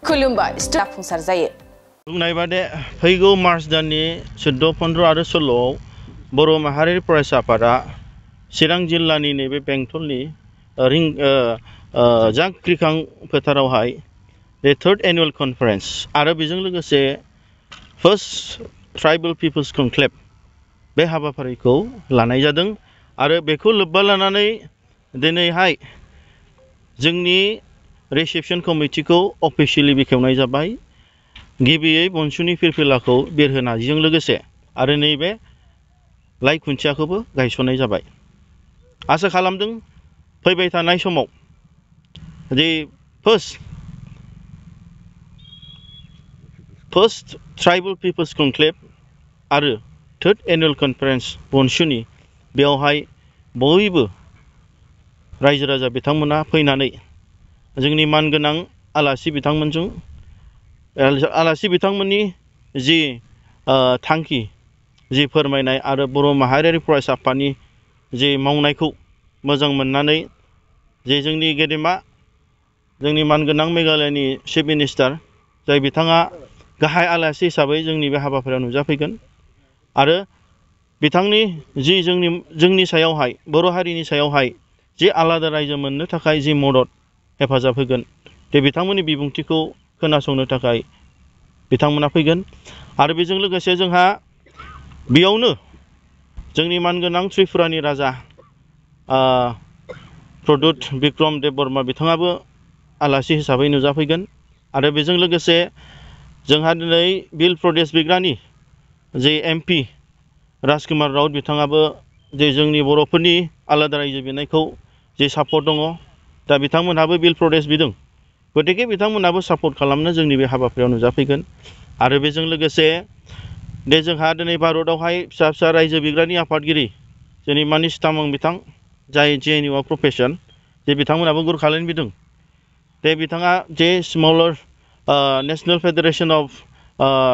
खुलुमबाय जाफुंसार जायो। बुंनाय बादि फैगौ मार्च दाननि 14, 15 आरो 16 बर' माहारियारि फरायसा आफादा चिरां जिल्लानि नैबे बेंटलनि जांख्रिखां फोथारावहाय the 3rd annual conference आरो बेजों लोगोसे फर्स्ट ट्राइबल पिपल्स कनक्लेव बे हाबाफारिखौ लानाय जादों आरो बेखौ लोब्बा लानानै दिनैहाय जोंनि रिसेपसन कमिटिखौ अफिसियेलि बेखेवनाय जाबाय। गिबियै बनसुनि फिरफिलाखौ बिरहोनायजों लोगोसे आरो नैबे लाइ खुन्थियाखौबो गायसननाय जाबाय। आसा खालामदों फैबाय थानाय समाव the first tribal peoples conclave आरो 3rd एनुअल कनफारेन्स बनसुनि बेवहाय बयबो रायजो राजा बिथांमोना फैनानै जोंनि मानगोनां आलासि बिथांमोननि जि थांखि जि फोरमायनाय आरो बर' माहारियारि फरायसा आफादनि जि मावनायखौ मोजां मोननानै जे जोंनि गेदेमा जोंनि मानगोनां मेघालयनि चिफ मिनिस्टार जाय बिथाङा गाहाय आलासि हिसाबै जोंनि बे हाबाफारियाव नुजाफैगोन आरो बिथांनि जि जोंनि सायावहाय बर' हारिनि सायावहाय जि आलादा रायजो मोननो थाखाय जि मदद हेफाजाब होगोन बे बिथांमोननि बिबुंथिखौ खोनासंनो थाखाय बिथांमोना फैगोन आरो बेजों लोगोसे जोंहा बेयावनो जोंनि मानगोनां त्रिपुरानि राजा प्रदुत बिक्रम देब बर्मा बिथाङाबो आलासि हिसाबै नुजाफैगोन आरो बेजों लोगोसे जोंहा दिनै बिल प्रदेश बिग्रानि जे MP राजकुमार राउत बिथाङाबो जे जोंनि बर'फोरनि आलादा रायजो बिनायखौ जे सापर्ट दङ दा बिथांमोनहाबो बिल प्रदेश बिदों गतिके बिथांमोनहाबो सापर्ट खालामनो जोंनि बे हाबाफारियाव नुजाफैगोन आरो बेजों लोगोसे दे जोंहा दिनै भारतआवहाय फिसा फिसा रायजो बिग्रानि आफादगिरि जोंनि मानिस तामां बिथां जाय JNU प्रफेसन जे बिथांमोनहाबो गुरखालायनो बिदों दे बिथाङा जे smaller national federation of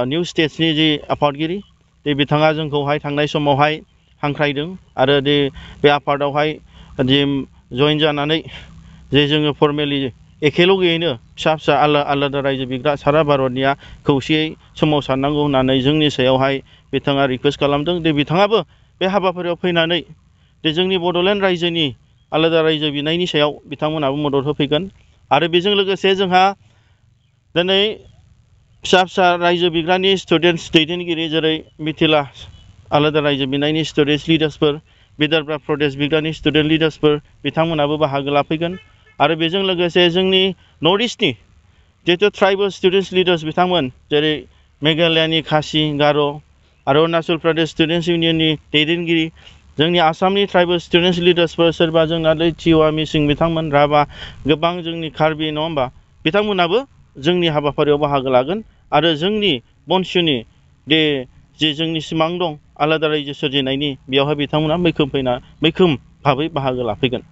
new स्टेट्सनि जि आफादगिरि दे बिथाङा जोंखौहाय थांनाय समावहाय हांख्रायदों आरो दे बे आफादावहाय जइन जानानै जे जोङो फर्मेलि एखेलगैयैनो फिसा फिसा आलादा रायजो बिग्रा सारा भारतनिया खौसेयै सोमावसारनांगौ होननानै जोंनि सायावहाय बिथाङा रिकुवेस्ट खालामदों दे बिथाङाबो बे हाबाफारियाव फैनानै दे जोंनि बड'लेण्ड रायजोनि आलादा रायजो बिनायनि सायाव बिथांमोनाबो मदद होफैगोन आरो बेजों लोगोसे जोंहा दिनै फिसा फिसा रायजो बिग्रानि स्टुडेन्टस दैदेनगिरि जेरै मिथिला आलादा रायजो बिनायनि स्टुडेन्टस लिडार्सफोर विदर्भा प्रदेश बिग्रानि स्टुडेन्ट लिडार्सफोर बिथांमोनाबो बाहागो लाफैगोन आरो बेजों लोगोसे जोंनि नर्थ इस्टनि जिहेतु ट्राइबेल स्टुडेन्टस लिडार्स बिथांमोन जेरै मेघालयानि खासि गार' आरो अरुणाचल प्रदेश स्टुडेन्टस इउनियननि दैदेनगिरि जोंनि आसामनि ट्राइबेल स्टुडेन्टस लिडार्सफोर सोरबा जोंना टिवा मिसिं बिथांमोन राभा गोबां जोंनि कार्बि नङा होमबा बिथांमोनाबो जोंनि हाबाफारियाव बाहागो लागोन आरो जोंनि बनसुनि जे जोंनि सिमां दं आलादा रायजो सोरजिनायनि बेयावहाय बिथांमोना मैखोम भाबै बाहागो लाफैगोन।